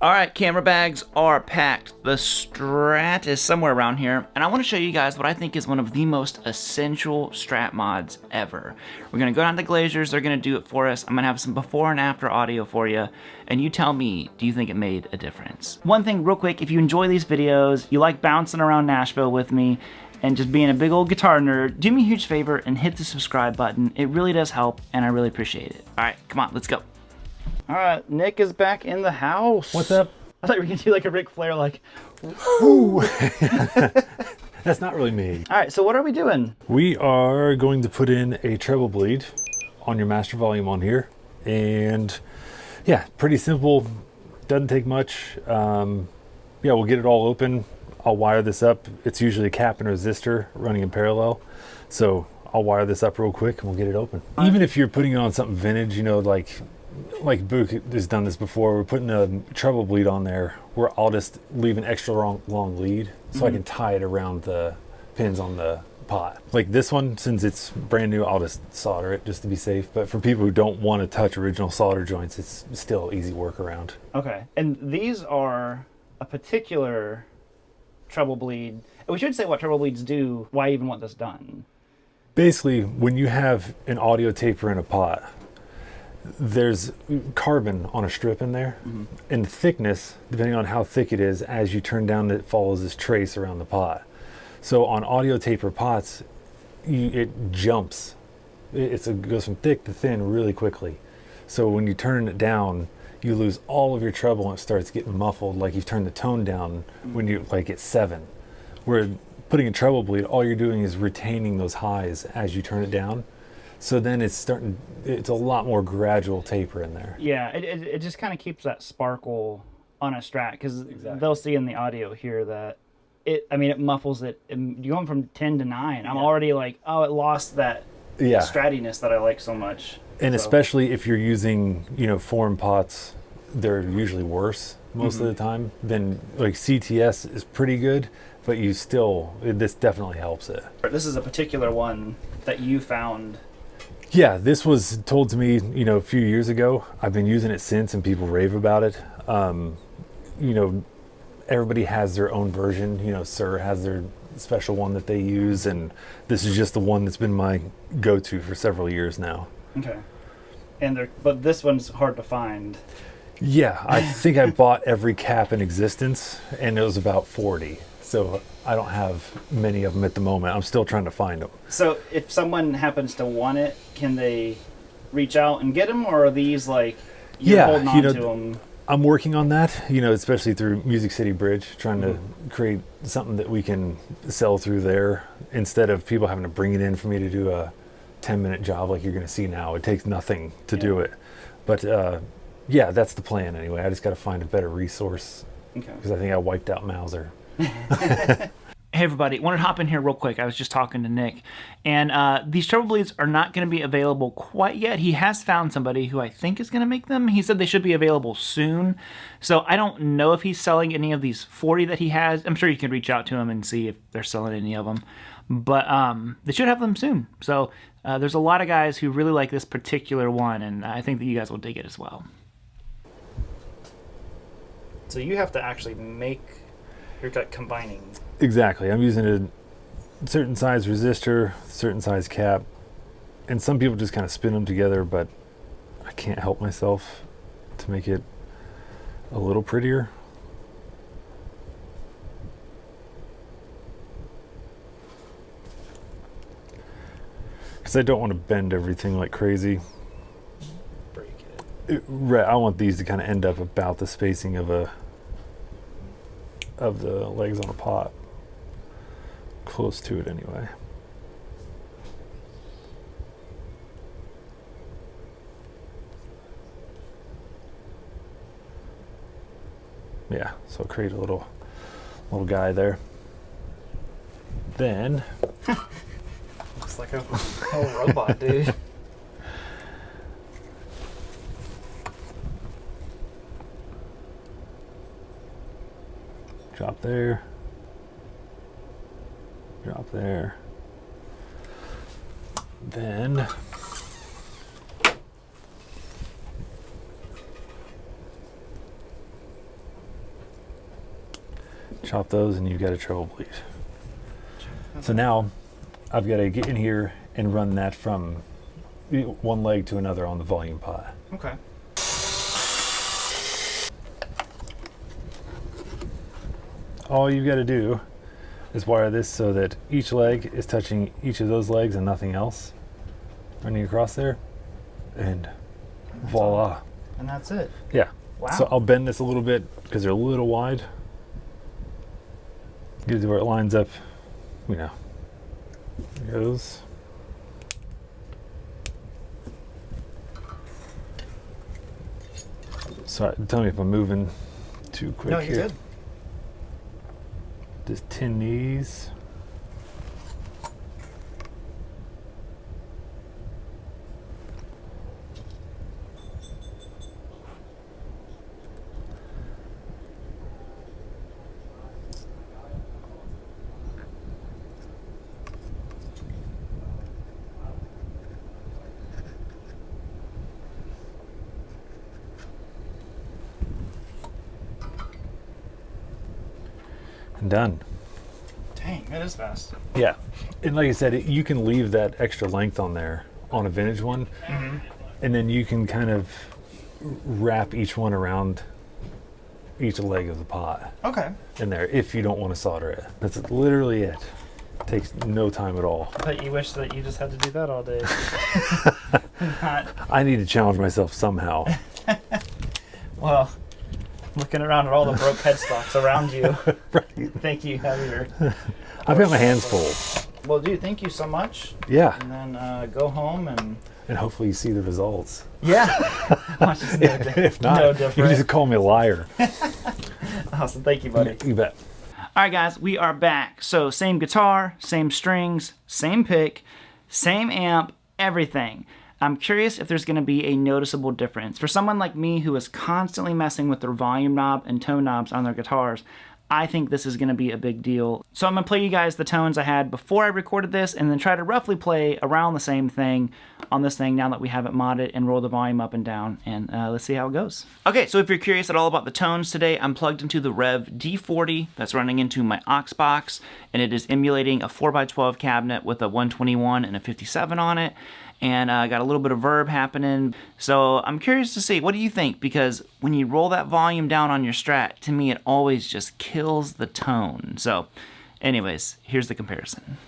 All right, camera bags are packed. The Strat is somewhere around here, and I want to show you guys what I think is one of the most essential Strat mods ever. We're gonna go down to Glazier's, they're gonna do it for us. I'm gonna have some before and after audio for you, and you tell me, do you think it made a difference? One thing real quick, if you enjoy these videos, you like bouncing around Nashville with me, and just being a big old guitar nerd, do me a huge favor and hit the subscribe button. It really does help, and I really appreciate it. All right, come on, let's go. All right, Nick is back in the house. What's up? I thought you were gonna do like a Ric Flair, like, Ooh. That's not really me. All right, so what are we doing? We are going to put in a treble bleed on your master volume on here. And yeah, pretty simple, doesn't take much. Yeah, we'll get it all open. I'll wire this up. It's usually a cap and a resistor running in parallel. So I'll wire this up real quick and we'll get it open. Even if you're putting it on something vintage, you know, like Book has done this before, we're putting a treble bleed on there where I'll just leave an extra long lead so I can tie it around the pins on the pot. Like this one, since it's brand new, I'll just solder it just to be safe. But for people who don't want to touch original solder joints, it's still easy workaround. Okay, and these are a particular treble bleed. We should say what treble bleeds do, why I even want this done. Basically, when you have an audio taper in a pot, there's carbon on a strip in there, and thickness, depending on how thick it is, as you turn down, it follows this trace around the pot. So on audio taper pots, it jumps. It goes from thick to thin really quickly. So when you turn it down, you lose all of your treble and it starts getting muffled, like you've turned the tone down when you like at 7. Where putting a treble bleed, all you're doing is retaining those highs as you turn it down. So then it's a lot more gradual taper in there. Yeah, it just kind of keeps that sparkle on a Strat, because they'll see in the audio here that it muffles it. You go from 10 to 9. I'm already like, oh, it lost that stratiness that I like so much. And especially if you're using, foreign pots, they're usually worse most of the time. Then like CTS is pretty good, but this definitely helps it. This is a particular one that you found. Yeah, this was told to me, a few years ago. I've been using it since, and people rave about it. Everybody has their own version. Sir has their special one that they use, and this is just the one that's been my go-to for several years now. Okay, but this one's hard to find. Yeah, I think I bought every cap in existence, and it was about 40. So I don't have many of them at the moment. I'm still trying to find them. So if someone happens to want it, can they reach out and get them, or are these like you're holding on to them? I'm working on that, especially through Music City Bridge, trying to create something that we can sell through there instead of people having to bring it in for me to do a 10-minute job like you're going to see now. It takes nothing to do it. But yeah, that's the plan anyway. I just got to find a better resource because I think I wiped out Mauser. Hey everybody, wanted to hop in here real quick. I was just talking to Nick, and these treble bleeds are not going to be available quite yet. He has found somebody who I think is going to make them. He said they should be available soon. So I don't know if he's selling any of these 40 that he has. I'm sure you can reach out to him and see if they're selling any of them. But they should have them soon. So there's a lot of guys who really like this particular one, and I think that you guys will dig it as well. So you have to actually make... You're combining. Exactly. I'm using a certain size resistor, certain size cap, and some people just kind of spin them together, but I can't help myself to make it a little prettier. Because I don't want to bend everything like crazy. Break it. Right. I want these to kind of end up about the spacing of the legs on a pot. Close to it anyway. Yeah, so create a little guy there. Then looks like a whole robot, dude. Drop there. Drop there. Then chop those, and you've got a treble bleed. So now I've got to get in here and run that from one leg to another on the volume pot. Okay. All you've got to do is wire this so that each leg is touching each of those legs and nothing else. Running across there, and voila. And that's it. Yeah. Wow. So I'll bend this a little bit because they're a little wide. Get it to where it lines up, you know. There it goes. Sorry, tell me if I'm moving too quick No, here. you're good. Just tin these. And done. Dang, that is fast. Yeah, and like I said, you can leave that extra length on there on a vintage one, and then you can kind of wrap each one around each leg of the pot Okay. in there if you don't want to solder it. That's literally it. Takes no time at all. I bet you wish that you just had to do that all day. Not, I need to challenge myself somehow. well, looking around at all the broke headstocks around you, Right. thank you have your. I've got my hands full. Well, dude, thank you so much. Yeah, And then go home and. and hopefully you see the results. Yeah. Watch this If not, no you can different. just call me a liar. Awesome. Thank you, buddy. You bet. All right, guys, we are back. So same guitar, same strings, same pick, same amp, everything. I'm curious if there's going to be a noticeable difference. For someone like me who is constantly messing with their volume knob and tone knobs on their guitars, I think this is going to be a big deal. So I'm going to play you guys the tones I had before I recorded this and then try to roughly play around the same thing on this thing now that we have it modded and roll the volume up and down, and let's see how it goes. Okay, so if you're curious at all about the tones today, I'm plugged into the Rev D40 that's running into my aux box, and it is emulating a 4x12 cabinet with a 121 and a 57 on it. And I got a little bit of verb happening. So I'm curious to see, what do you think? Because when you roll that volume down on your Strat, to me it always just kills the tone. So anyways, here's the comparison.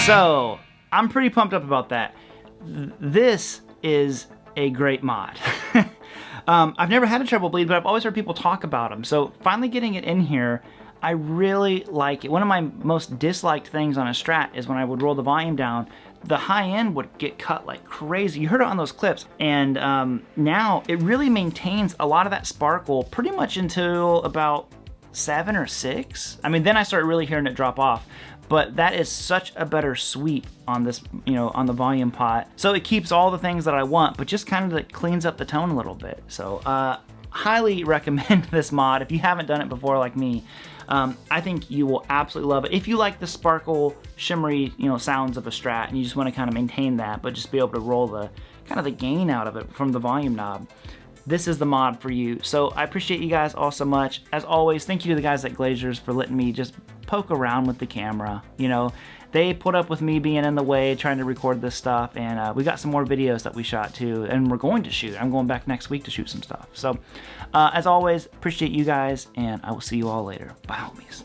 So I'm pretty pumped up about that. This is a great mod. I've never had a treble bleed, but I've always heard people talk about them. So finally getting it in here, I really like it. One of my most disliked things on a Strat is when I would roll the volume down, the high end would get cut like crazy. You heard it on those clips. And now it really maintains a lot of that sparkle pretty much until about 7 or 6. I mean, then I started really hearing it drop off. But that is such a better sweep on this, you know, on the volume pot. So it keeps all the things that I want, but just kind of like cleans up the tone a little bit. So highly recommend this mod. If you haven't done it before like me, I think you will absolutely love it. If you like the sparkle, shimmery, you know, sounds of a Strat and you just want to kind of maintain that, but just be able to roll the kind of the gain out of it from the volume knob, this is the mod for you. So I appreciate you guys all so much. As always, thank you to the guys at Glazers for letting me just poke around with the camera. You know, they put up with me being in the way trying to record this stuff, and we got some more videos that we shot too, and we're going to shoot. I'm going back next week to shoot some stuff. So as always, appreciate you guys, and I will see you all later. Bye, homies.